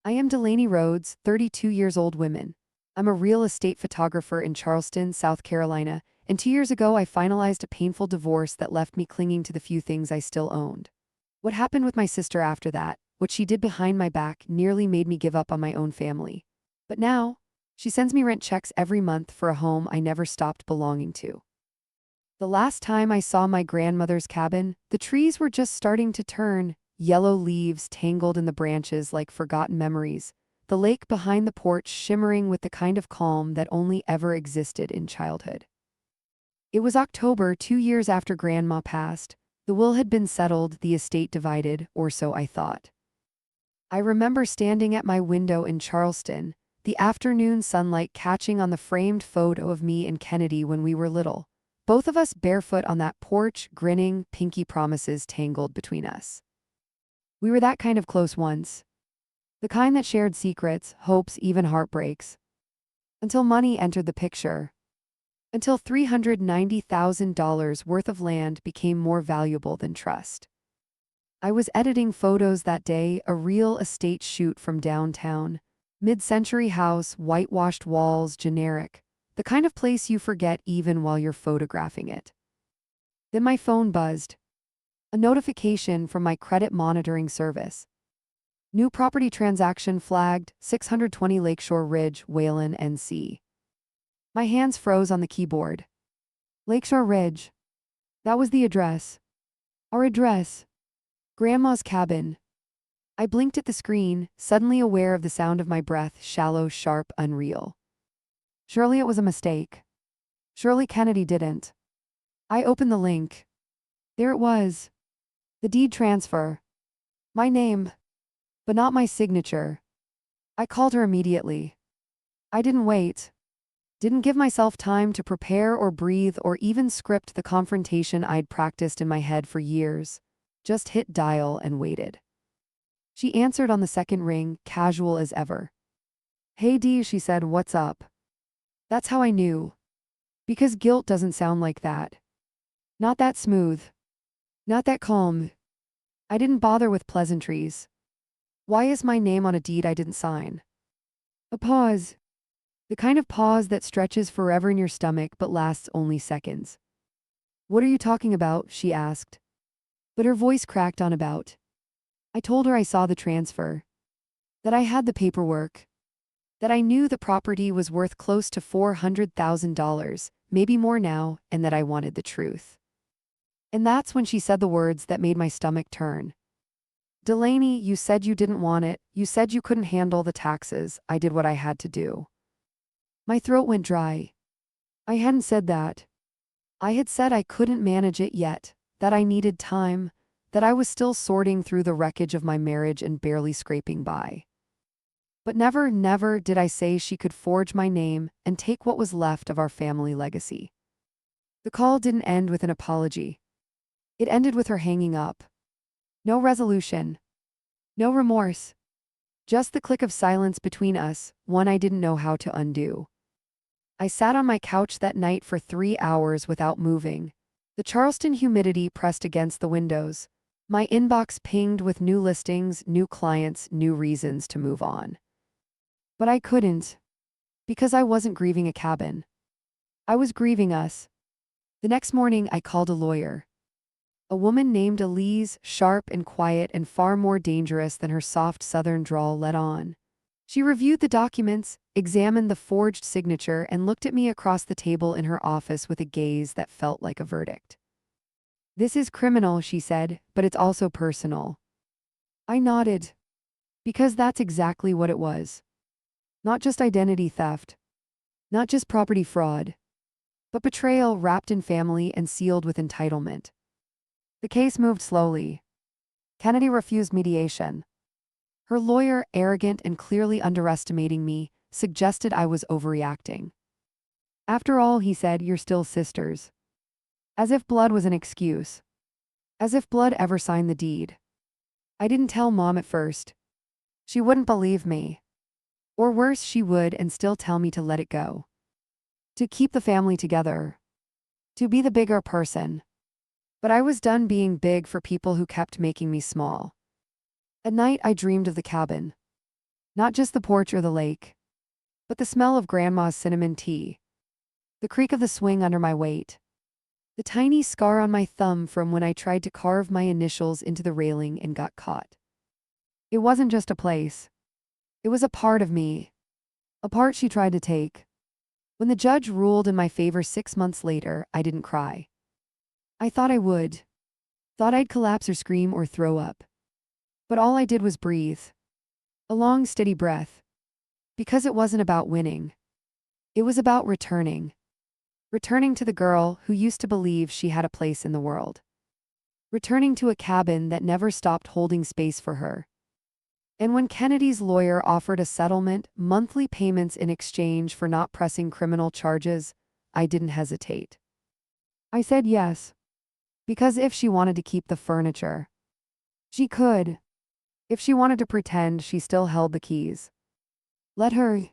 I am Delaney Rhodes, 32 years old woman. I'm a real estate photographer in Charleston, South Carolina, and 2 years ago I finalized a painful divorce that left me clinging to the few things I still owned. What happened with my sister after that, what she did behind my back, nearly made me give up on my own family. But now, she sends me rent checks every month for a home I never stopped belonging to. The last time I saw my grandmother's cabin, the trees were just starting to turn, yellow leaves tangled in the branches like forgotten memories, the lake behind the porch shimmering with the kind of calm that only ever existed in childhood. It was October, 2 years after Grandma passed. The will had been settled, the estate divided, or so I thought. I remember standing at my window in Charleston, the afternoon sunlight catching on the framed photo of me and Kennedy when we were little. Both of us barefoot on that porch, grinning, pinky promises tangled between us. We were that kind of close once. The kind that shared secrets, hopes, even heartbreaks. Until money entered the picture. Until $390,000 worth of land became more valuable than trust. I was editing photos that day, a real estate shoot from downtown. Mid-century house, whitewashed walls, generic. The kind of place you forget even while you're photographing it. Then my phone buzzed. A notification from my credit monitoring service. New property transaction flagged, 620 Lakeshore Ridge, Wayland, NC. My hands froze on the keyboard. Lakeshore Ridge. That was the address. Our address. Grandma's cabin. I blinked at the screen, suddenly aware of the sound of my breath, shallow, sharp, unreal. Surely it was a mistake. Surely Kennedy didn't. I opened the link. There it was. The deed transfer. My name. But not my signature. I called her immediately. I didn't wait. Didn't give myself time to prepare or breathe or even script the confrontation I'd practiced in my head for years. Just hit dial and waited. She answered on the second ring, casual as ever. "Hey Dee," she said, "what's up?" That's how I knew. Because guilt doesn't sound like that. Not that smooth. Not that calm. I didn't bother with pleasantries. Why is my name on a deed I didn't sign? A pause. The kind of pause that stretches forever in your stomach but lasts only seconds. "What are you talking about?" she asked. But her voice cracked on about. I told her I saw the transfer. That I had the paperwork. That I knew the property was worth close to $400,000, maybe more now, and that I wanted the truth. And that's when she said the words that made my stomach turn. "Delaney, you said you didn't want it. You said you couldn't handle the taxes. I did what I had to do." My throat went dry. I hadn't said that. I had said I couldn't manage it yet, that I needed time, that I was still sorting through the wreckage of my marriage and barely scraping by. But never, never did I say she could forge my name and take what was left of our family legacy. The call didn't end with an apology. It ended with her hanging up. No resolution. No remorse. Just the click of silence between us, one I didn't know how to undo. I sat on my couch that night for 3 hours without moving. The Charleston humidity pressed against the windows. My inbox pinged with new listings, new clients, new reasons to move on. But I couldn't. Because I wasn't grieving a cabin. I was grieving us. The next morning I called a lawyer. A woman named Elise, sharp and quiet and far more dangerous than her soft southern drawl let on. She reviewed the documents, examined the forged signature, and looked at me across the table in her office with a gaze that felt like a verdict. "This is criminal," she said, "but it's also personal." I nodded. Because that's exactly what it was. Not just identity theft. Not just property fraud. But betrayal wrapped in family and sealed with entitlement. The case moved slowly. Kennedy refused mediation. Her lawyer, arrogant and clearly underestimating me, suggested I was overreacting. "After all," he said, "you're still sisters." As if blood was an excuse. As if blood ever signed the deed. I didn't tell Mom at first. She wouldn't believe me. Or worse, she would and still tell me to let it go. To keep the family together. To be the bigger person. But I was done being big for people who kept making me small. At night I dreamed of the cabin. Not just the porch or the lake, but the smell of Grandma's cinnamon tea, the creak of the swing under my weight, the tiny scar on my thumb from when I tried to carve my initials into the railing and got caught. It wasn't just a place. It was a part of me, a part she tried to take. When the judge ruled in my favor 6 months later, I didn't cry. I thought I would. Thought I'd collapse or scream or throw up. But all I did was breathe. A long, steady breath. Because it wasn't about winning. It was about returning. Returning to the girl who used to believe she had a place in the world. Returning to a cabin that never stopped holding space for her. And when Kennedy's lawyer offered a settlement, monthly payments in exchange for not pressing criminal charges, I didn't hesitate. I said yes. Because if she wanted to keep the furniture, she could. If she wanted to pretend she still held the keys, let her.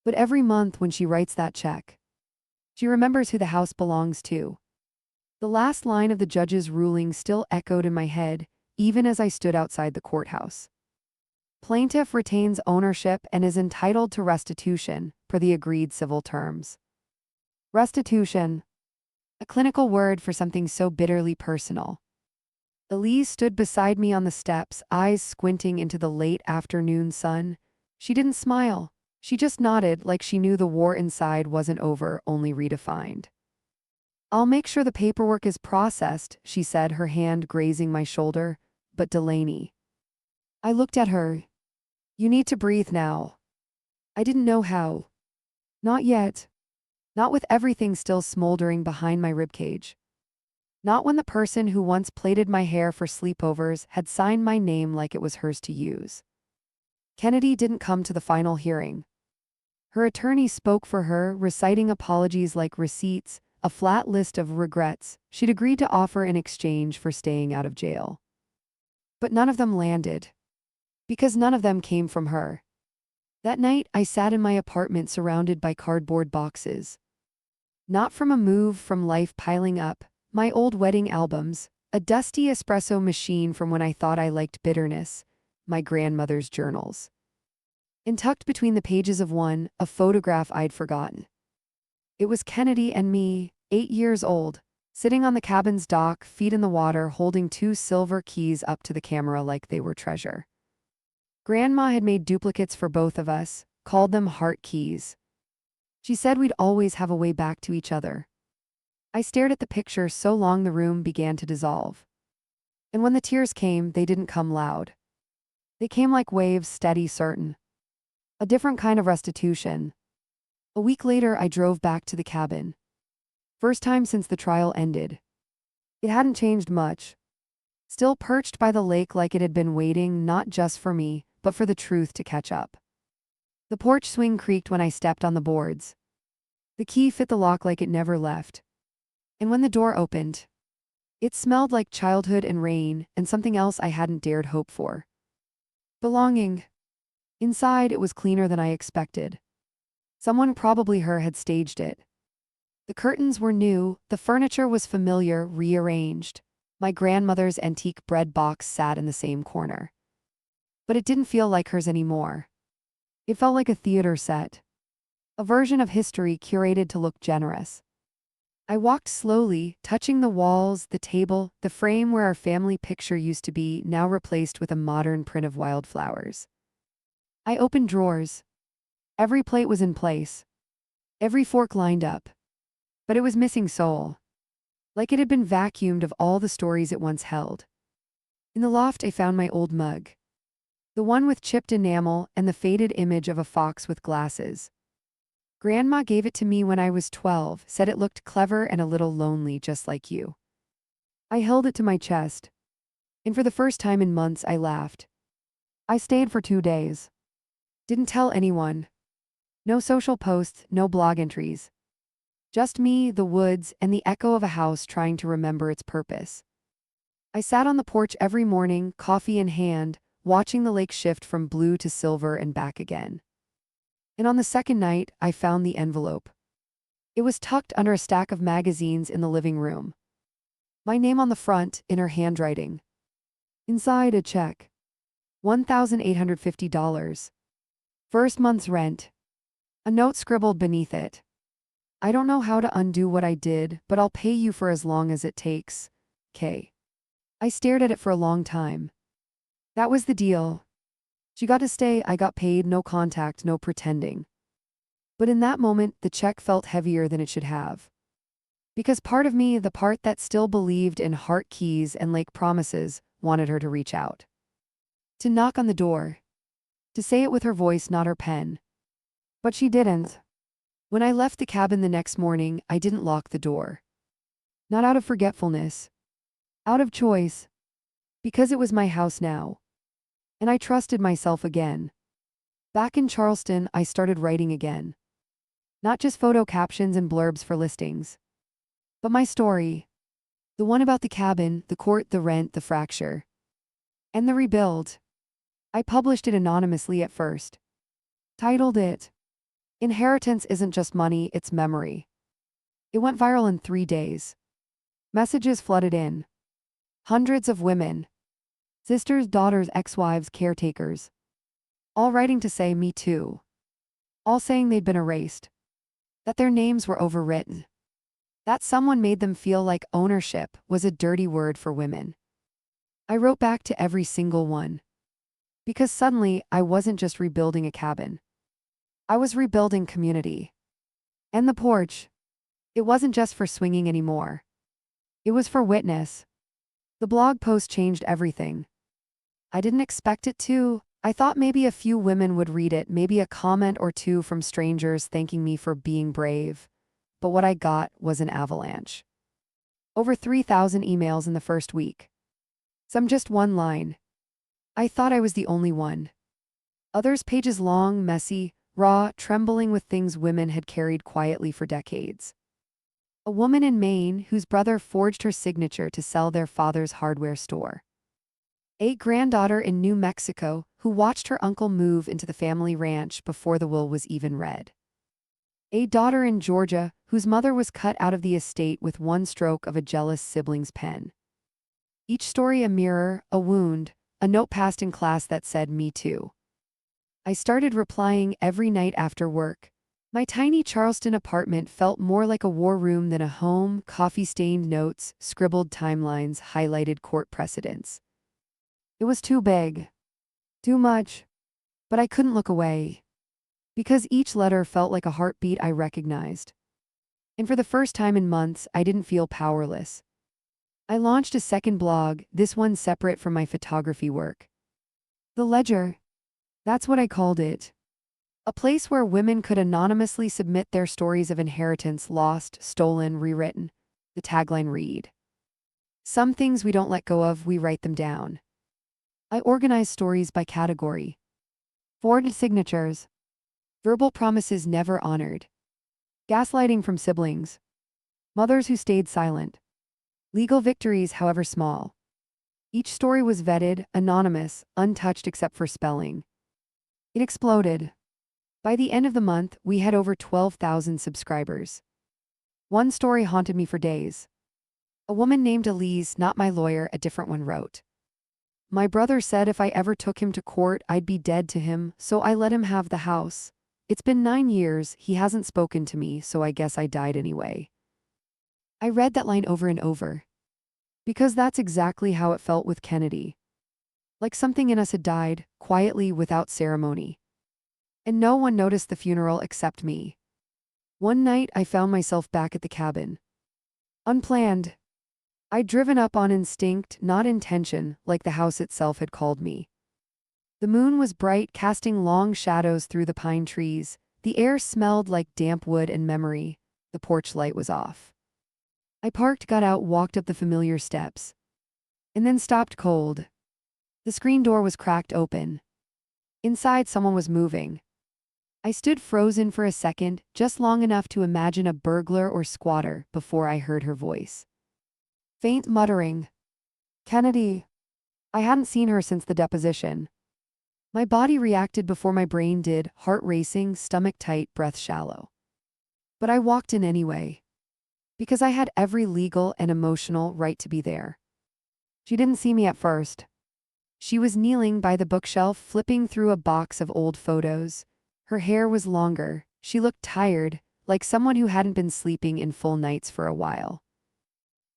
But every month when she writes that check, she remembers who the house belongs to. The last line of the judge's ruling still echoed in my head, even as I stood outside the courthouse. Plaintiff retains ownership and is entitled to restitution, per the agreed civil terms. Restitution. A clinical word for something so bitterly personal. Elise stood beside me on the steps, eyes squinting into the late afternoon sun. She didn't smile. She just nodded like she knew the war inside wasn't over, only redefined. "I'll make sure the paperwork is processed," she said, her hand grazing my shoulder. "But Delaney." I looked at her. "You need to breathe now." I didn't know how. Not yet. Not with everything still smoldering behind my ribcage. Not when the person who once plaited my hair for sleepovers had signed my name like it was hers to use. Kennedy didn't come to the final hearing. Her attorney spoke for her, reciting apologies like receipts, a flat list of regrets she'd agreed to offer in exchange for staying out of jail. But none of them landed. Because none of them came from her. That night, I sat in my apartment surrounded by cardboard boxes. Not from a move from life piling up, my old wedding albums, a dusty espresso machine from when I thought I liked bitterness, my grandmother's journals. And tucked between the pages of one, a photograph I'd forgotten. It was Kennedy and me, 8 years old, sitting on the cabin's dock, feet in the water, holding 2 silver keys up to the camera like they were treasure. Grandma had made duplicates for both of us, called them heart keys. She said we'd always have a way back to each other. I stared at the picture so long the room began to dissolve. And when the tears came, they didn't come loud. They came like waves, steady, certain. A different kind of restitution. A week later, I drove back to the cabin. First time since the trial ended. It hadn't changed much. Still perched by the lake like it had been waiting not just for me, but for the truth to catch up. The porch swing creaked when I stepped on the boards. The key fit the lock like it never left. And when the door opened, it smelled like childhood and rain and something else I hadn't dared hope for. Belonging. Inside, it was cleaner than I expected. Someone, probably her, had staged it. The curtains were new, the furniture was familiar, rearranged. My grandmother's antique bread box sat in the same corner. But it didn't feel like hers anymore. It felt like a theater set. A version of history curated to look generous. I walked slowly, touching the walls, the table, the frame where our family picture used to be, now replaced with a modern print of wildflowers. I opened drawers. Every plate was in place. Every fork lined up. But it was missing soul. Like it had been vacuumed of all the stories it once held. In the loft, I found my old mug. The one with chipped enamel and the faded image of a fox with glasses. Grandma gave it to me when I was 12, said it looked clever and a little lonely, just like you. I held it to my chest. And for the first time in months, I laughed. I stayed for 2 days. Didn't tell anyone. No social posts, no blog entries. Just me, the woods, and the echo of a house trying to remember its purpose. I sat on the porch every morning, coffee in hand, watching the lake shift from blue to silver and back again. And on the second night, I found the envelope. It was tucked under a stack of magazines in the living room. My name on the front, in her handwriting. Inside, a check. $1,850. First month's rent. A note scribbled beneath it. I don't know how to undo what I did, but I'll pay you for as long as it takes. K. I stared at it for a long time. That was the deal. She got to stay, I got paid, no contact, no pretending. But in that moment, the check felt heavier than it should have. Because part of me, the part that still believed in heart keys and lake promises, wanted her to reach out. To knock on the door. To say it with her voice, not her pen. But she didn't. When I left the cabin the next morning, I didn't lock the door. Not out of forgetfulness. Out of choice. Because it was my house now. And I trusted myself again. Back in Charleston, I started writing again. Not just photo captions and blurbs for listings. But my story. The one about the cabin, the court, the rent, the fracture. And the rebuild. I published it anonymously at first. Titled it, "Inheritance Isn't Just Money, It's Memory." It went viral in 3 days. Messages flooded in. Hundreds of women. Sisters, daughters, ex-wives, caretakers. All writing to say me too. All saying they'd been erased. That their names were overwritten. That someone made them feel like ownership was a dirty word for women. I wrote back to every single one. Because suddenly, I wasn't just rebuilding a cabin. I was rebuilding community. And the porch. It wasn't just for swinging anymore. It was for witness. The blog post changed everything. I didn't expect it to. I thought maybe a few women would read it, maybe a comment or two from strangers thanking me for being brave. But what I got was an avalanche. Over 3,000 emails in the first week. Some just one line. I thought I was the only one. Others pages long, messy, raw, trembling with things women had carried quietly for decades. A woman in Maine whose brother forged her signature to sell their father's hardware store. A granddaughter in New Mexico who watched her uncle move into the family ranch before the will was even read. A daughter in Georgia whose mother was cut out of the estate with one stroke of a jealous sibling's pen. Each story a mirror, a wound, a note passed in class that said, "Me too." I started replying every night after work. My tiny Charleston apartment felt more like a war room than a home, coffee-stained notes, scribbled timelines, highlighted court precedents. It was too big. Too much. But I couldn't look away. Because each letter felt like a heartbeat I recognized. And for the first time in months, I didn't feel powerless. I launched a second blog, this one separate from my photography work. The Ledger. That's what I called it. A place where women could anonymously submit their stories of inheritance lost, stolen, rewritten. The tagline read, "Some things we don't let go of, we write them down." I organized stories by category. Forged signatures. Verbal promises never honored. Gaslighting from siblings. Mothers who stayed silent. Legal victories, however small. Each story was vetted, anonymous, untouched except for spelling. It exploded. By the end of the month, we had over 12,000 subscribers. One story haunted me for days. A woman named Elise, not my lawyer, a different one, wrote, "My brother said if I ever took him to court, I'd be dead to him, so I let him have the house. It's been 9 years, he hasn't spoken to me, so I guess I died anyway." I read that line over and over. Because that's exactly how it felt with Kennedy. Like something in us had died, quietly, without ceremony. And no one noticed the funeral except me. One night, I found myself back at the cabin. Unplanned. I'd driven up on instinct, not intention, like the house itself had called me. The moon was bright, casting long shadows through the pine trees. The air smelled like damp wood and memory. The porch light was off. I parked, got out, walked up the familiar steps. And then stopped cold. The screen door was cracked open. Inside, someone was moving. I stood frozen for a second, just long enough to imagine a burglar or squatter, before I heard her voice. Faint muttering. "Kennedy." I hadn't seen her since the deposition. My body reacted before my brain did, heart racing, stomach tight, breath shallow. But I walked in anyway. Because I had every legal and emotional right to be there. She didn't see me at first. She was kneeling by the bookshelf, flipping through a box of old photos. Her hair was longer. She looked tired, like someone who hadn't been sleeping in full nights for a while.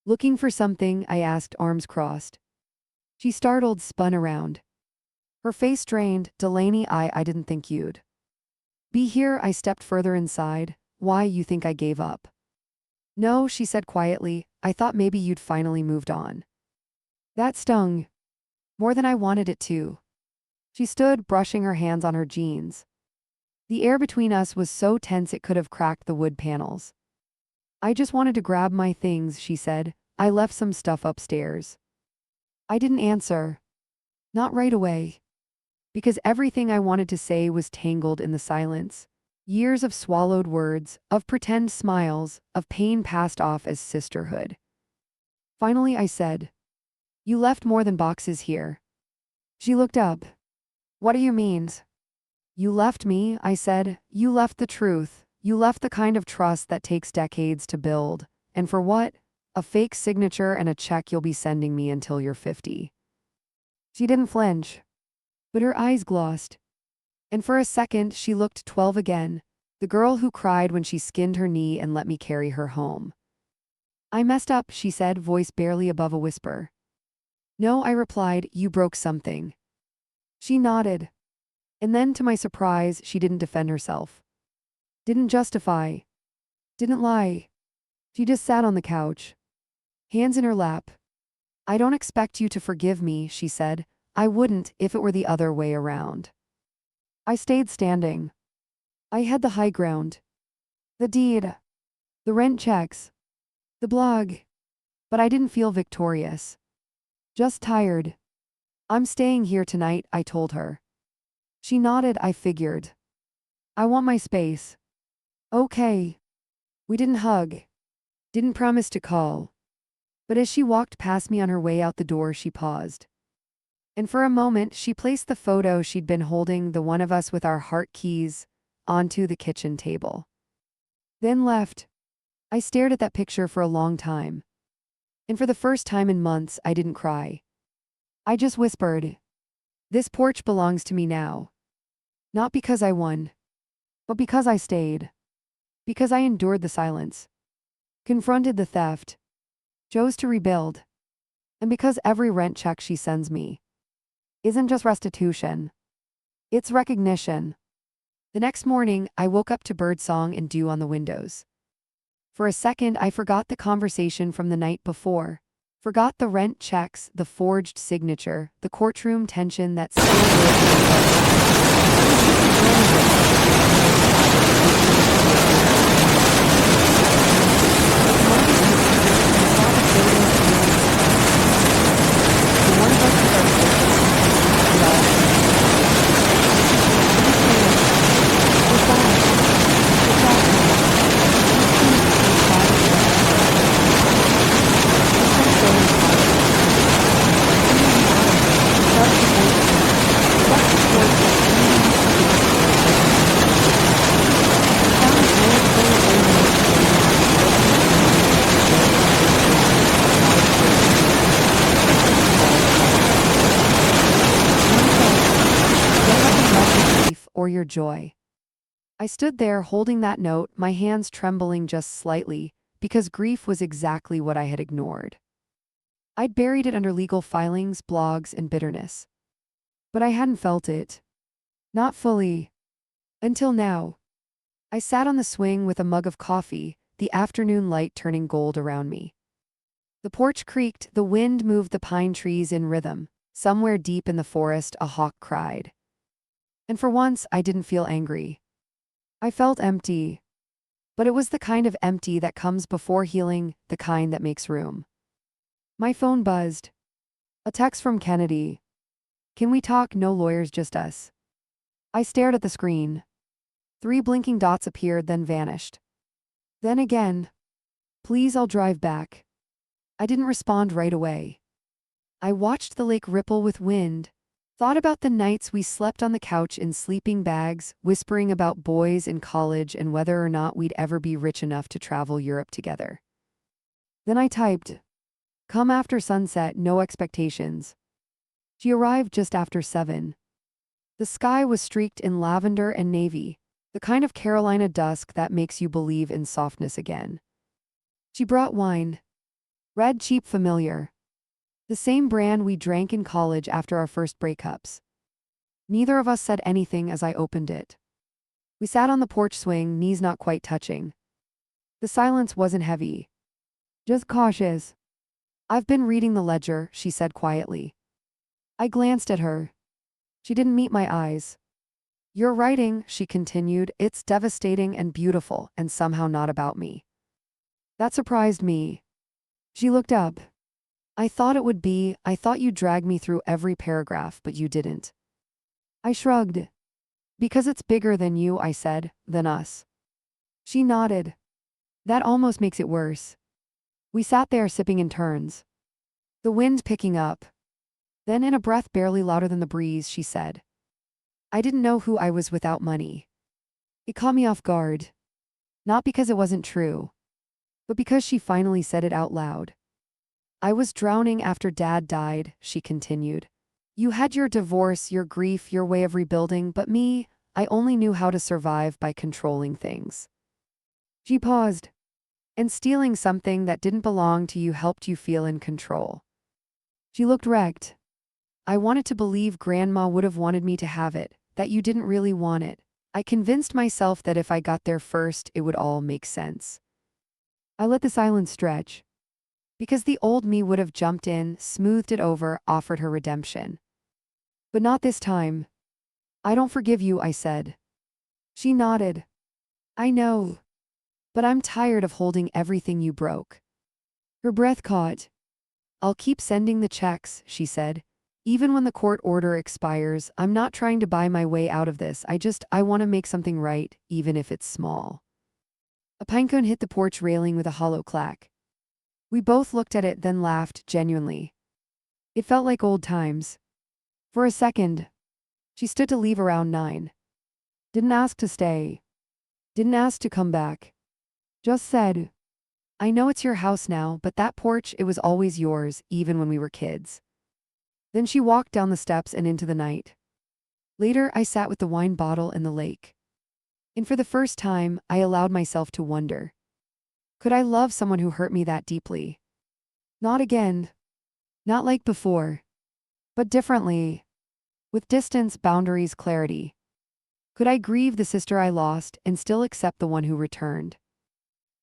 Looking for something, I asked, arms crossed. She startled, spun around. Her face strained. Delaney, I didn't think you'd be here. I stepped further inside. Why, you think I gave up? No, she said quietly. I thought maybe you'd finally moved on. That stung. More than I wanted it to. She stood, brushing her hands on her jeans. The air between us was so tense it could have cracked the wood panels. I just wanted to grab my things, she said. I left some stuff upstairs. I didn't answer. Not right away. Because everything I wanted to say was tangled in the silence. Years of swallowed words, of pretend smiles, of pain passed off as sisterhood. Finally I said, "You left more than boxes here." She looked up. "What do you mean?" "You left me," I said. "You left the truth. You left the kind of trust that takes decades to build. And for what? A fake signature and a check you'll be sending me until you're 50. She didn't flinch. But her eyes glossed. And for a second she looked 12 again, the girl who cried when she skinned her knee and let me carry her home. "I messed up," she said, voice barely above a whisper. "No," I replied, "you broke something." She nodded. And then, to my surprise, she didn't defend herself. Didn't justify. Didn't lie. She just sat on the couch, hands in her lap. "I don't expect you to forgive me," she said. "I wouldn't if it were the other way around." I stayed standing. I had the high ground. The deed. The rent checks. The blog. But I didn't feel victorious. Just tired. "I'm staying here tonight," I told her. She nodded. I figured. "I want my space." "Okay." We didn't hug. Didn't promise to call. But as she walked past me on her way out the door, she paused. And for a moment, she placed the photo she'd been holding, the one of us with our heart keys, onto the kitchen table. Then left. I stared at that picture for a long time. And for the first time in months, I didn't cry. I just whispered, "This porch belongs to me now." Not because I won, but because I stayed. Because I endured the silence, confronted the theft, chose to rebuild. And because every rent check she sends me isn't just restitution, it's recognition. The next morning, I woke up to birdsong and dew on the windows. For a second, I forgot the conversation from the night before. Forgot the rent checks, the forged signature, the courtroom tension that still or your joy. I stood there holding that note, my hands trembling just slightly, because grief was exactly what I had ignored. I'd buried it under legal filings, blogs, and bitterness. But I hadn't felt it. Not fully. Until now. I sat on the swing with a mug of coffee, the afternoon light turning gold around me. The porch creaked, the wind moved the pine trees in rhythm. Somewhere deep in the forest, a hawk cried. And for once, I didn't feel angry. I felt empty. But it was the kind of empty that comes before healing, the kind that makes room. My phone buzzed. A text from Kennedy. "Can we talk? No lawyers, just us." I stared at the screen. 3 blinking dots appeared, then vanished. Then again. "Please, I'll drive back." I didn't respond right away. I watched the lake ripple with wind. Thought about the nights we slept on the couch in sleeping bags, whispering about boys in college and whether or not we'd ever be rich enough to travel Europe together. Then I typed, "Come after sunset, no expectations." She arrived just after 7. The sky was streaked in lavender and navy, the kind of Carolina dusk that makes you believe in softness again. She brought wine. Red, cheap, familiar. The same brand we drank in college after our first breakups. Neither of us said anything as I opened it. We sat on the porch swing, knees not quite touching. The silence wasn't heavy. Just cautious. I've been reading the ledger, she said quietly. I glanced at her. She didn't meet my eyes. Your writing, she continued, it's devastating and beautiful and somehow not about me. That surprised me. She looked up. I thought it would be, I thought you'd drag me through every paragraph, but you didn't. I shrugged. Because it's bigger than you, I said, than us. She nodded. That almost makes it worse. We sat there sipping in turns. The wind picking up. Then in a breath barely louder than the breeze, she said, I didn't know who I was without money. It caught me off guard. Not because it wasn't true, but because she finally said it out loud. I was drowning after Dad died, she continued. You had your divorce, your grief, your way of rebuilding, but me, I only knew how to survive by controlling things. She paused. And stealing something that didn't belong to you helped you feel in control. She looked wrecked. I wanted to believe Grandma would have wanted me to have it, that you didn't really want it. I convinced myself that if I got there first, it would all make sense. I let the silence stretch. Because the old me would have jumped in, smoothed it over, offered her redemption. But not this time. I don't forgive you, I said. She nodded. I know. But I'm tired of holding everything you broke. Her breath caught. I'll keep sending the checks, she said. Even when the court order expires, I'm not trying to buy my way out of this. I want to make something right, even if it's small. A pinecone hit the porch railing with a hollow clack. We both looked at it, then laughed, genuinely. It felt like old times. For a second. She stood to leave around 9. Didn't ask to stay. Didn't ask to come back. Just said, I know it's your house now, but that porch, it was always yours, even when we were kids. Then she walked down the steps and into the night. Later, I sat with the wine bottle in the lake. And for the first time, I allowed myself to wonder. Could I love someone who hurt me that deeply? Not again. Not like before. But differently. With distance, boundaries, clarity. Could I grieve the sister I lost and still accept the one who returned?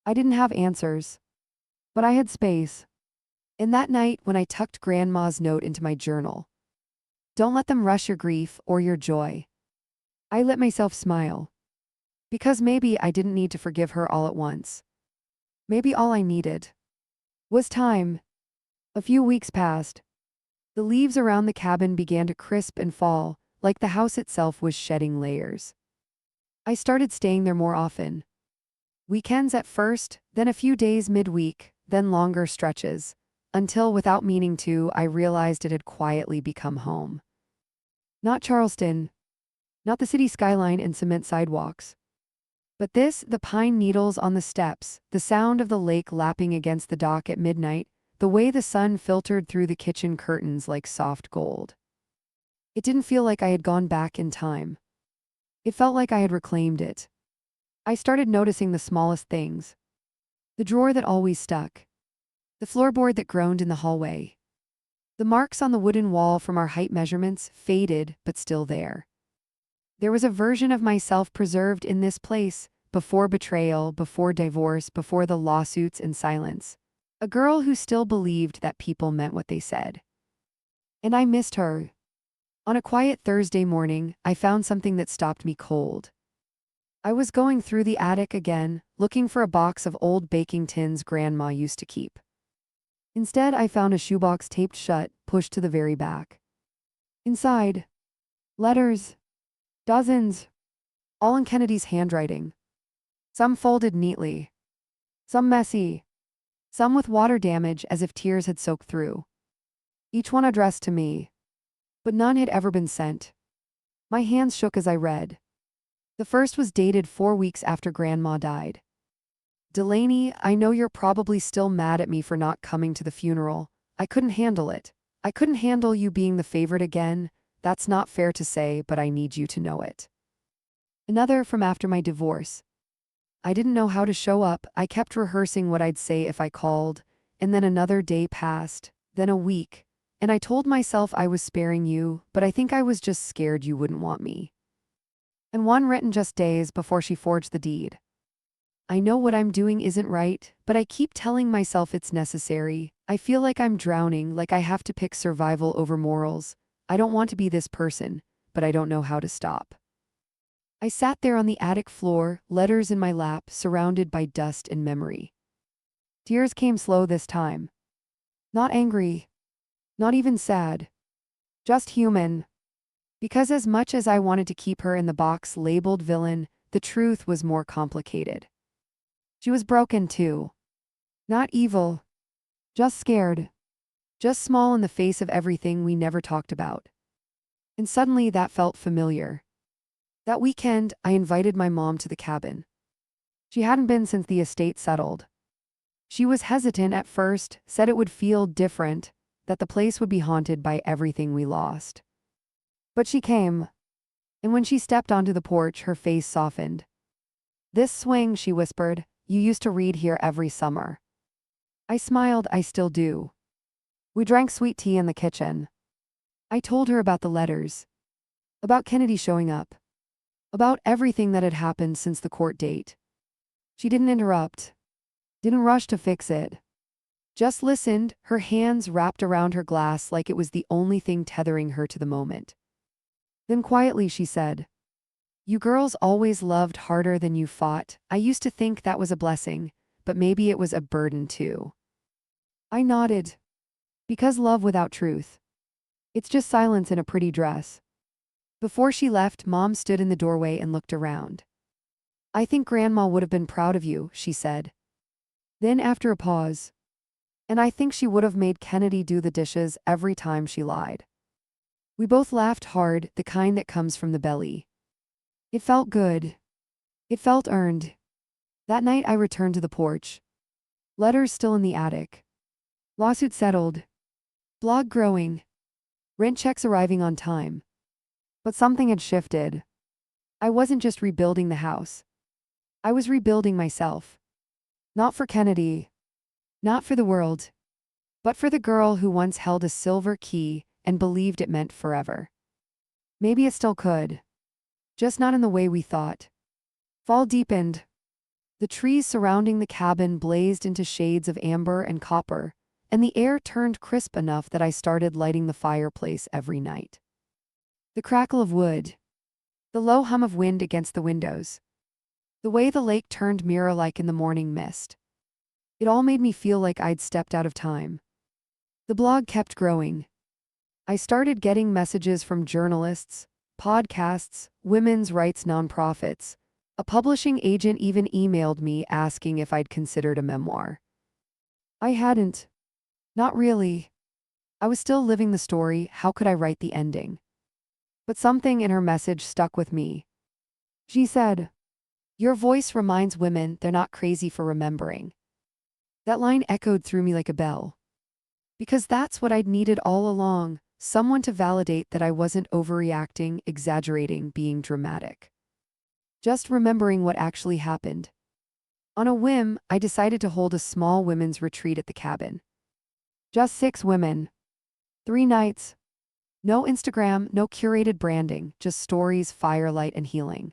I didn't have answers. But I had space. And that night, when I tucked Grandma's note into my journal, don't let them rush your grief or your joy, I let myself smile. Because maybe I didn't need to forgive her all at once. Maybe all I needed was time. A few weeks passed. The leaves around the cabin began to crisp and fall, like the house itself was shedding layers. I started staying there more often. Weekends at first, then a few days midweek, then longer stretches, until without meaning to, I realized it had quietly become home. Not Charleston. Not the city skyline and cement sidewalks. But this, the pine needles on the steps, the sound of the lake lapping against the dock at midnight, the way the sun filtered through the kitchen curtains like soft gold. It didn't feel like I had gone back in time. It felt like I had reclaimed it. I started noticing the smallest things. The drawer that always stuck. The floorboard that groaned in the hallway. The marks on the wooden wall from our height measurements, faded, but still there. There was a version of myself preserved in this place, before betrayal, before divorce, before the lawsuits and silence. A girl who still believed that people meant what they said. And I missed her. On a quiet Thursday morning, I found something that stopped me cold. I was going through the attic again, looking for a box of old baking tins Grandma used to keep. Instead, I found a shoebox taped shut, pushed to the very back. Inside, letters. Dozens. All in Kennedy's handwriting. Some folded neatly. Some messy. Some with water damage as if tears had soaked through. Each one addressed to me. But none had ever been sent. My hands shook as I read. The first was dated 4 weeks after Grandma died. Delaney, I know you're probably still mad at me for not coming to the funeral. I couldn't handle it. I couldn't handle you being the favorite again, "That's not fair to say, but I need you to know it." Another from after my divorce. "I didn't know how to show up. I kept rehearsing what I'd say if I called. And then another day passed, then a week. And I told myself I was sparing you, but I think I was just scared you wouldn't want me." And one written just days before she forged the deed. "I know what I'm doing isn't right, but I keep telling myself it's necessary. I feel like I'm drowning, like I have to pick survival over morals. I don't want to be this person, but I don't know how to stop." I sat there on the attic floor, letters in my lap, surrounded by dust and memory. Tears came slow this time. Not angry. Not even sad. Just human. Because as much as I wanted to keep her in the box labeled villain, the truth was more complicated. She was broken too. Not evil. Just scared. Just small in the face of everything we never talked about. And suddenly that felt familiar. That weekend, I invited my mom to the cabin. She hadn't been since the estate settled. She was hesitant at first, said it would feel different, that the place would be haunted by everything we lost. But she came. And when she stepped onto the porch, her face softened. "This swing," she whispered, "you used to read here every summer." I smiled. "I still do." We drank sweet tea in the kitchen. I told her about the letters. About Kennedy showing up. About everything that had happened since the court date. She didn't interrupt. Didn't rush to fix it. Just listened, her hands wrapped around her glass like it was the only thing tethering her to the moment. Then quietly she said, "You girls always loved harder than you fought. I used to think that was a blessing, but maybe it was a burden too." I nodded. Because love without truth. It's just silence in a pretty dress. Before she left, Mom stood in the doorway and looked around. "I think Grandma would have been proud of you," she said. Then after a pause, "And I think she would have made Kennedy do the dishes every time she lied." We both laughed hard, the kind that comes from the belly. It felt good. It felt earned. That night I returned to the porch. Letters still in the attic. Lawsuit settled. Blog growing. Rent checks arriving on time. But something had shifted. I wasn't just rebuilding the house. I was rebuilding myself. Not for Kennedy. Not for the world. But for the girl who once held a silver key and believed it meant forever. Maybe it still could. Just not in the way we thought. Fall deepened. The trees surrounding the cabin blazed into shades of amber and copper, and the air turned crisp enough that I started lighting the fireplace every night. The crackle of wood. The low hum of wind against the windows. The way the lake turned mirror-like in the morning mist. It all made me feel like I'd stepped out of time. The blog kept growing. I started getting messages from journalists, podcasts, women's rights nonprofits. A publishing agent even emailed me asking if I'd considered a memoir. I hadn't. Not really. I was still living the story. How could I write the ending? But something in her message stuck with me. She said, "Your voice reminds women they're not crazy for remembering." That line echoed through me like a bell. Because that's what I'd needed all along, someone to validate that I wasn't overreacting, exaggerating, being dramatic. Just remembering what actually happened. On a whim, I decided to hold a small women's retreat at the cabin. Just 6 women. 3 nights. No Instagram, no curated branding, just stories, firelight, and healing.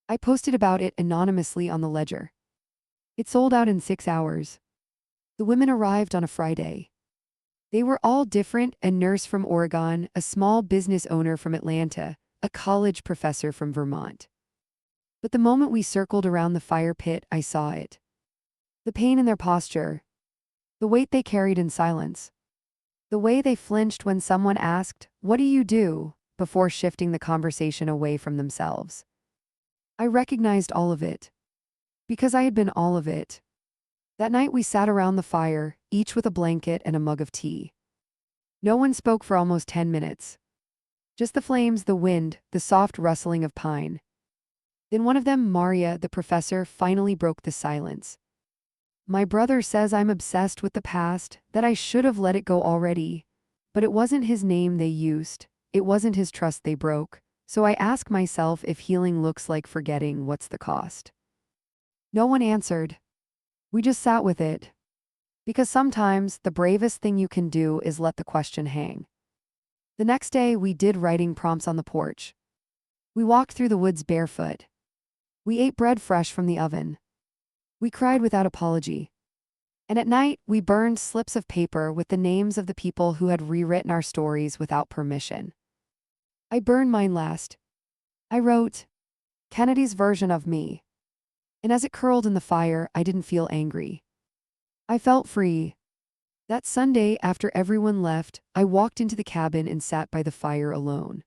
I posted about it anonymously on the Ledger. It sold out in 6 hours. The women arrived on a Friday. They were all different: a nurse from Oregon, a small business owner from Atlanta, a college professor from Vermont. But the moment we circled around the fire pit, I saw it. The pain in their posture. The weight they carried in silence. The way they flinched when someone asked, "What do you do?" before shifting the conversation away from themselves. I recognized all of it. Because I had been all of it. That night we sat around the fire, each with a blanket and a mug of tea. No one spoke for almost 10 minutes. Just the flames, the wind, the soft rustling of pine. Then one of them, Maria, the professor, finally broke the silence. "My brother says I'm obsessed with the past, that I should have let it go already. But it wasn't his name they used. it wasn't his trust they broke, so I ask myself if healing looks like forgetting, what's the cost? No one answered. We just sat with it. Because sometimes the bravest thing you can do is let the question hang. The next day, we did writing prompts on the porch. We walked through the woods barefoot. We ate bread fresh from the oven. We cried without apology. And at night, we burned slips of paper with the names of the people who had rewritten our stories without permission. I burned mine last. I wrote Kennedy's version of me. And as it curled in the fire, I didn't feel angry. I felt free. That Sunday, after everyone left, I walked into the cabin and sat by the fire alone.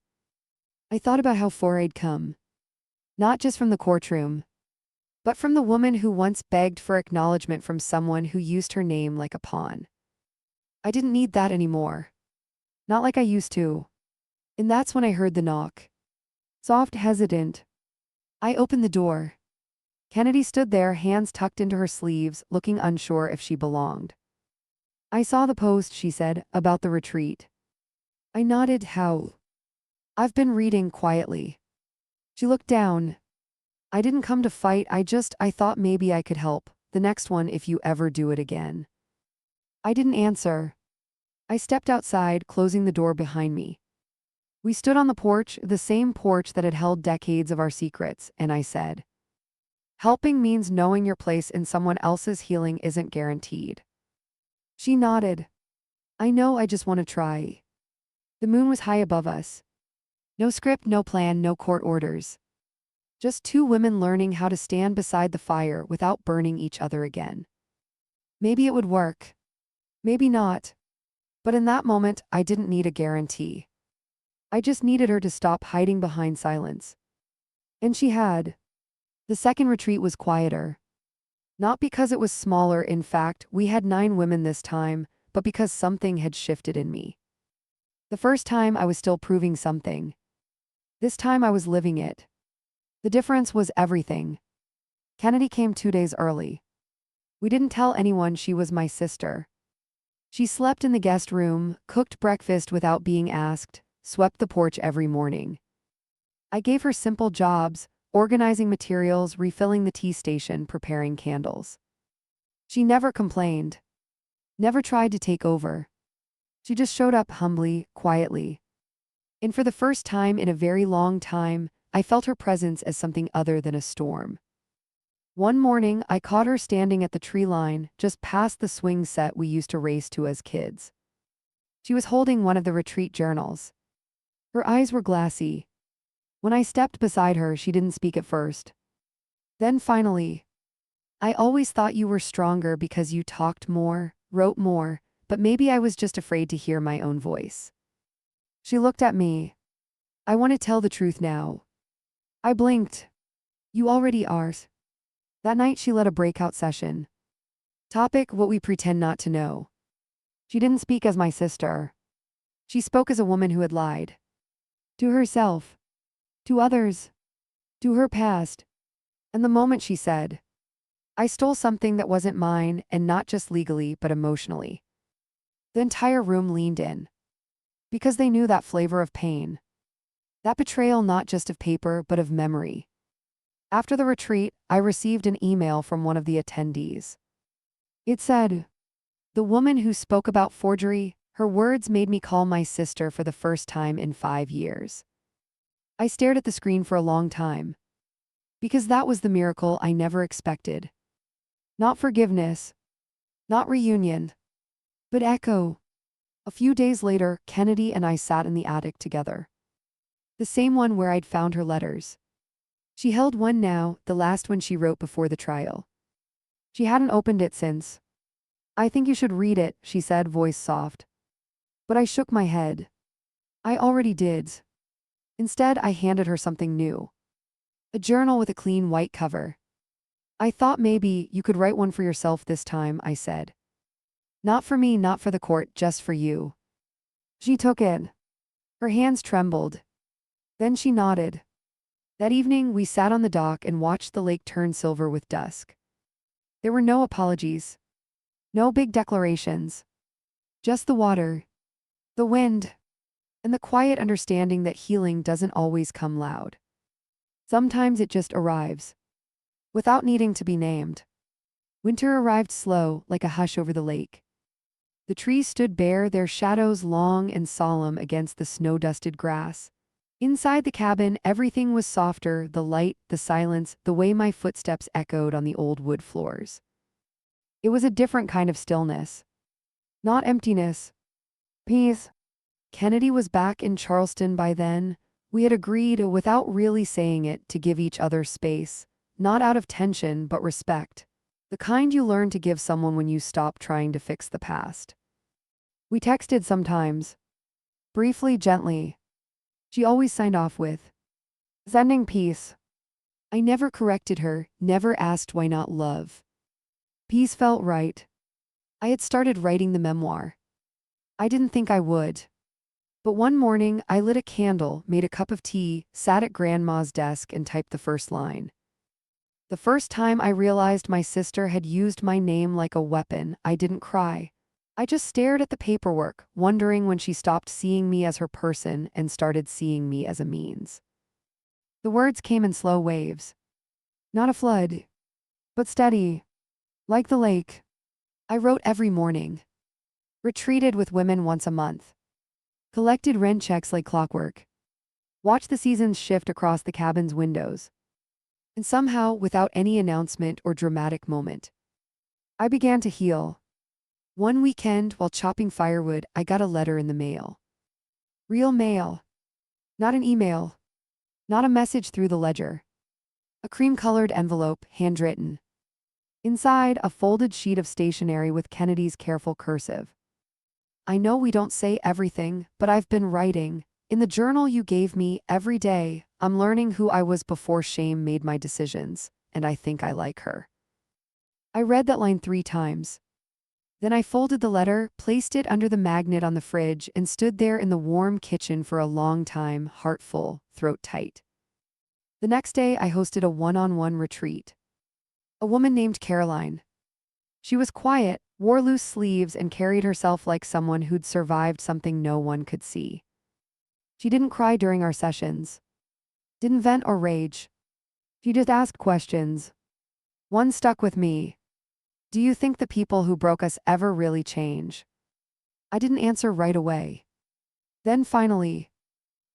I thought about how far I'd come. Not just from the courtroom, but from the woman who once begged for acknowledgement from someone who used her name like a pawn. I didn't need that anymore. Not like I used to. And that's when I heard the knock. Soft, hesitant. I opened the door. Kennedy stood there, hands tucked into her sleeves, looking unsure if she belonged. I saw the post, she said, about the retreat. I nodded. How? I've been reading quietly. She looked down. I didn't come to fight, I thought maybe I could help. The next one if you ever do it again. I didn't answer. I stepped outside, closing the door behind me. We stood on the porch, the same porch that had held decades of our secrets, and I said, helping means knowing your place in someone else's healing isn't guaranteed. She nodded. I know, I just want to try. The moon was high above us. No script, no plan, no court orders. Just two women learning how to stand beside the fire without burning each other again. Maybe it would work. Maybe not. But in that moment, I didn't need a guarantee. I just needed her to stop hiding behind silence. And she had. The second retreat was quieter. Not because it was smaller, in fact, we had 9 women this time, but because something had shifted in me. The first time I was still proving something. This time I was living it. The difference was everything. Kennedy came 2 days early. We didn't tell anyone she was my sister. She slept in the guest room, cooked breakfast without being asked, swept the porch every morning. I gave her simple jobs, organizing materials, refilling the tea station, preparing candles. She never complained. Never tried to take over. She just showed up humbly, quietly. And for the first time in a very long time, I felt her presence as something other than a storm. One morning, I caught her standing at the tree line, just past the swing set we used to race to as kids. She was holding one of the retreat journals. Her eyes were glassy. When I stepped beside her, she didn't speak at first. Then finally, I always thought you were stronger because you talked more, wrote more, but maybe I was just afraid to hear my own voice. She looked at me. I want to tell the truth now. I blinked. You already are. That night she led a breakout session. Topic: what we pretend not to know. She didn't speak as my sister. She spoke as a woman who had lied. To herself. To others. To her past. And the moment she said, I stole something that wasn't mine, and not just legally but emotionally, the entire room leaned in. Because they knew that flavor of pain. That betrayal not just of paper but of memory. After the retreat, I received an email from one of the attendees. It said, the woman who spoke about forgery, her words made me call my sister for the first time in 5 years. I stared at the screen for a long time. Because that was the miracle I never expected. Not forgiveness. Not reunion. But echo. A few days later, Kennedy and I sat in the attic together. The same one where I'd found her letters. She held one now, the last one she wrote before the trial. She hadn't opened it since. I think you should read it, she said, voice soft. But I shook my head. I already did. Instead, I handed her something new. A journal with a clean white cover. I thought maybe you could write one for yourself this time, I said. Not for me, not for the court, just for you. She took it. Her hands trembled. Then she nodded. That evening, we sat on the dock and watched the lake turn silver with dusk. There were no apologies. No big declarations. Just the water. The wind. and the quiet understanding that healing doesn't always come loud. Sometimes it just arrives, without needing to be named. Winter arrived slow, like a hush over the lake. The trees stood bare, their shadows long and solemn against the snow-dusted grass. Inside the cabin, everything was softer, the light, the silence, the way my footsteps echoed on the old wood floors. It was a different kind of stillness. Not emptiness. Peace. Kennedy was back in Charleston by then. We had agreed, without really saying it, to give each other space. Not out of tension, but respect. The kind you learn to give someone when you stop trying to fix the past. We texted sometimes. Briefly, gently. She always signed off with, "Sending peace." I never corrected her, never asked why not love. Peace felt right. I had started writing the memoir. I didn't think I would. But one morning, I lit a candle, made a cup of tea, sat at Grandma's desk and typed the first line. The first time I realized my sister had used my name like a weapon, I didn't cry. I just stared at the paperwork, wondering when she stopped seeing me as her person and started seeing me as a means. The words came in slow waves. Not a flood, but steady, like the lake. I wrote every morning. Retreated with women once a month. Collected rent checks like clockwork. Watched the seasons shift across the cabin's windows. And somehow, without any announcement or dramatic moment, I began to heal. One weekend, while chopping firewood, I got a letter in the mail. Real mail. Not an email. Not a message through the ledger. A cream-colored envelope, handwritten. Inside, a folded sheet of stationery with Kennedy's careful cursive. I know we don't say everything, but I've been writing. In the journal you gave me, every day, I'm learning who I was before shame made my decisions, and I think I like her. I read that line 3 times. Then I folded the letter, placed it under the magnet on the fridge, and stood there in the warm kitchen for a long time, heart full, throat tight. The next day, I hosted a one-on-one retreat. A woman named Caroline. She was quiet, wore loose sleeves, and carried herself like someone who'd survived something no one could see. She didn't cry during our sessions. Didn't vent or rage. She just asked questions. One stuck with me. Do you think the people who broke us ever really change? I didn't answer right away. Then finally,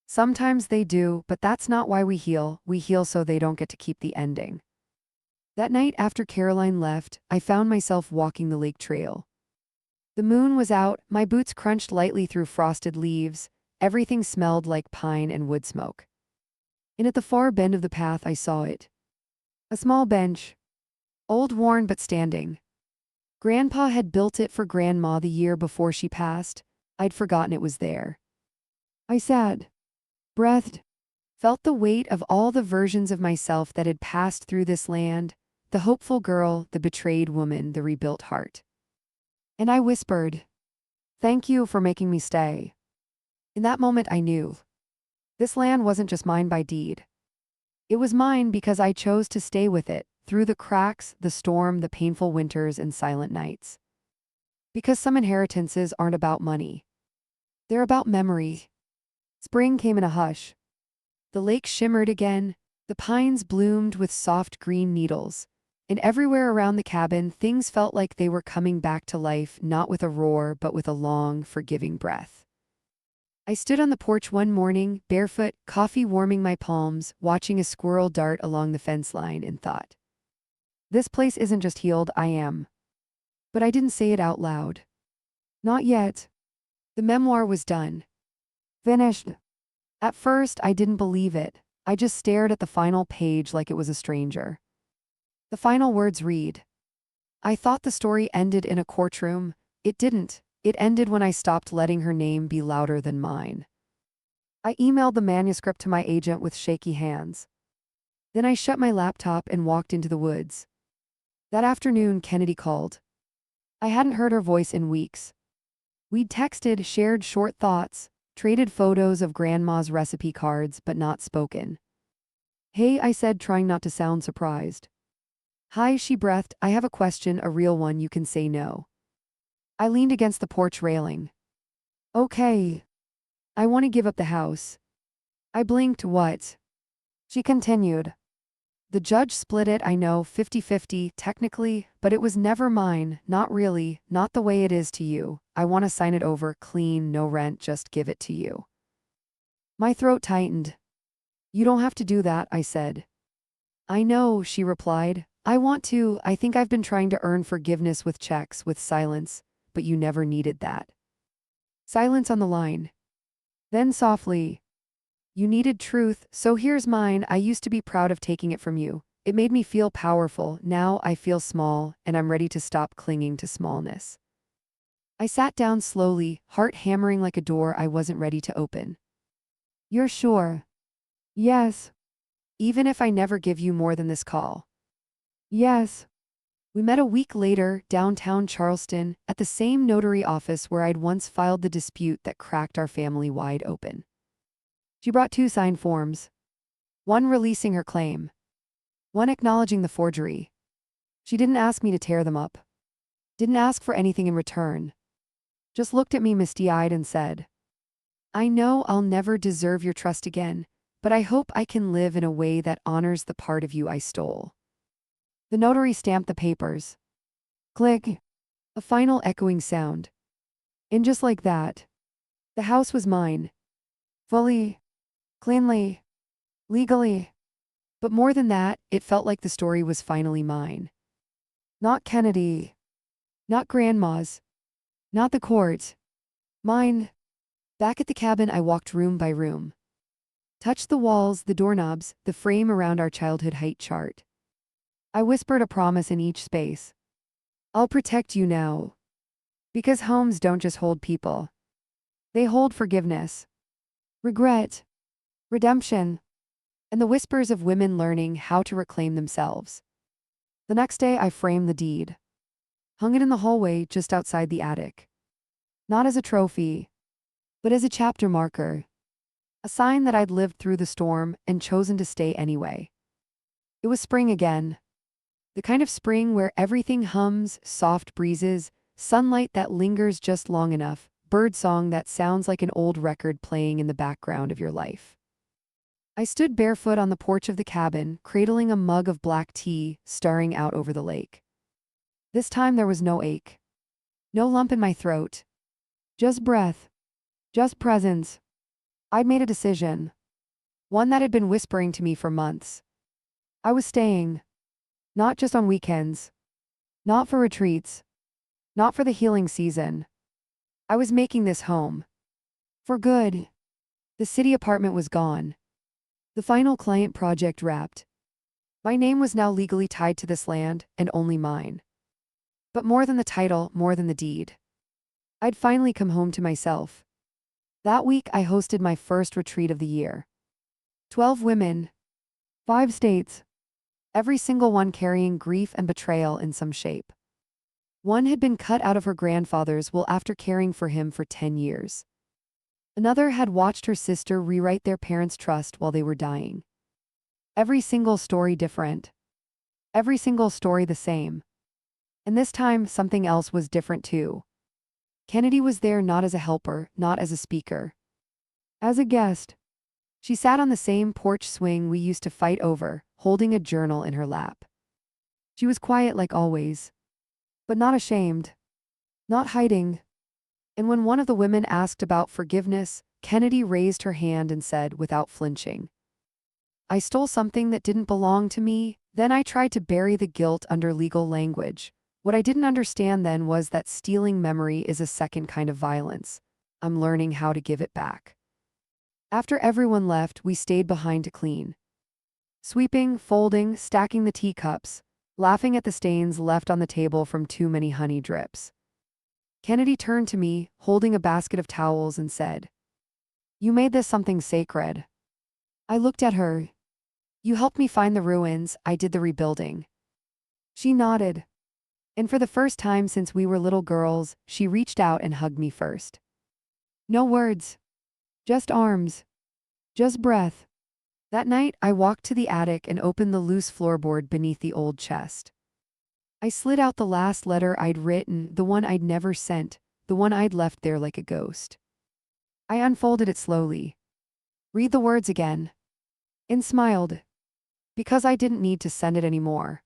sometimes they do, but that's not why we heal. We heal so they don't get to keep the ending. That night after Caroline left, I found myself walking the lake trail. The moon was out, my boots crunched lightly through frosted leaves, everything smelled like pine and wood smoke. And at the far bend of the path I saw it. A small bench. Old worn but standing. Grandpa had built it for Grandma the year before she passed. I'd forgotten it was there. I sat, breathed, felt the weight of all the versions of myself that had passed through this land, the hopeful girl, the betrayed woman, the rebuilt heart. And I whispered, "Thank you for making me stay." In that moment I knew. This land wasn't just mine by deed. It was mine because I chose to stay with it, through the cracks, the storm, the painful winters, and silent nights. Because some inheritances aren't about money. They're about memory. Spring came in a hush. The lake shimmered again, the pines bloomed with soft green needles, and everywhere around the cabin things felt like they were coming back to life, not with a roar, but with a long, forgiving breath. I stood on the porch one morning, barefoot, coffee warming my palms, watching a squirrel dart along the fence line, and thought, this place isn't just healed, I am. But I didn't say it out loud. Not yet. The memoir was done. Finished. At first, I didn't believe it. I just stared at the final page like it was a stranger. The final words read, I thought the story ended in a courtroom. It didn't. It ended when I stopped letting her name be louder than mine. I emailed the manuscript to my agent with shaky hands. Then I shut my laptop and walked into the woods. That afternoon, Kennedy called. I hadn't heard her voice in weeks. We'd texted, shared short thoughts, traded photos of Grandma's recipe cards, but not spoken. Hey, I said, trying not to sound surprised. Hi, she breathed. I have a question, a real one, you can say no. I leaned against the porch railing. Okay. I want to give up the house. I blinked. What? She continued. The judge split it, I know, 50-50, technically, but it was never mine, not really, not the way it is to you. I want to sign it over, clean, no rent, just give it to you. My throat tightened. You don't have to do that, I said. I know, she replied. I want to. I think I've been trying to earn forgiveness with checks, with silence, but you never needed that. Silence on the line. Then softly, you needed truth, so here's mine. I used to be proud of taking it from you. It made me feel powerful. Now I feel small, and I'm ready to stop clinging to smallness. I sat down slowly, heart hammering like a door I wasn't ready to open. You're sure? Yes. Even if I never give you more than this call. Yes. We met a week later, downtown Charleston, at the same notary office where I'd once filed the dispute that cracked our family wide open. She brought 2 signed forms. One releasing her claim. One acknowledging the forgery. She didn't ask me to tear them up. Didn't ask for anything in return. Just looked at me misty-eyed and said, I know I'll never deserve your trust again, but I hope I can live in a way that honors the part of you I stole. The notary stamped the papers. Click. A final echoing sound. And just like that, the house was mine. Fully. Cleanly. Legally. But more than that, it felt like the story was finally mine. Not Kennedy. Not Grandma's. Not the court. Mine. Back at the cabin, I walked room by room. Touched the walls, the doorknobs, the frame around our childhood height chart. I whispered a promise in each space. I'll protect you now. Because homes don't just hold people. They hold forgiveness, regret, redemption, and the whispers of women learning how to reclaim themselves. The next day, I framed the deed. Hung it in the hallway just outside the attic. Not as a trophy, but as a chapter marker. A sign that I'd lived through the storm and chosen to stay anyway. It was spring again. The kind of spring where everything hums, soft breezes, sunlight that lingers just long enough, birdsong that sounds like an old record playing in the background of your life. I stood barefoot on the porch of the cabin, cradling a mug of black tea, staring out over the lake. This time there was no ache. No lump in my throat. Just breath. Just presence. I'd made a decision. One that had been whispering to me for months. I was staying. Not just on weekends. Not for retreats. Not for the healing season. I was making this home. For good. The city apartment was gone. The final client project wrapped. My name was now legally tied to this land, and only mine. But more than the title, more than the deed. I'd finally come home to myself. That week I hosted my first retreat of the year. 12 women. 5 states. Every single one carrying grief and betrayal in some shape. One had been cut out of her grandfather's will after caring for him for 10 years. Another had watched her sister rewrite their parents' trust while they were dying. Every single story different. Every single story the same. And this time, something else was different too. Kennedy was there not as a helper, not as a speaker. As a guest. She sat on the same porch swing we used to fight over, holding a journal in her lap. She was quiet like always. But not ashamed. Not hiding. And when one of the women asked about forgiveness, Kennedy raised her hand and said without flinching, I stole something that didn't belong to me, then I tried to bury the guilt under legal language. What I didn't understand then was that stealing memory is a second kind of violence. I'm learning how to give it back. After everyone left, we stayed behind to clean. Sweeping, folding, stacking the teacups, laughing at the stains left on the table from too many honey drips. Kennedy turned to me, holding a basket of towels, and said, You made this something sacred. I looked at her. You helped me find the ruins, I did the rebuilding. She nodded. And for the first time since we were little girls, she reached out and hugged me first. No words. Just arms. Just breath. That night, I walked to the attic and opened the loose floorboard beneath the old chest. I slid out the last letter I'd written, the one I'd never sent, the one I'd left there like a ghost. I unfolded it slowly. Read the words again. And smiled. Because I didn't need to send it anymore.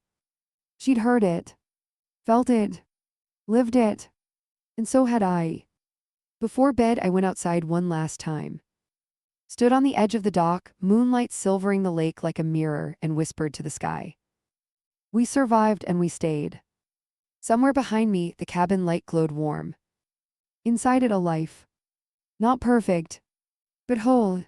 She'd heard it. Felt it. Lived it. And so had I. Before bed, I went outside one last time. Stood on the edge of the dock, moonlight silvering the lake like a mirror, and whispered to the sky. We survived and we stayed. Somewhere behind me, the cabin light glowed warm. Inside it, a life. Not perfect, but whole.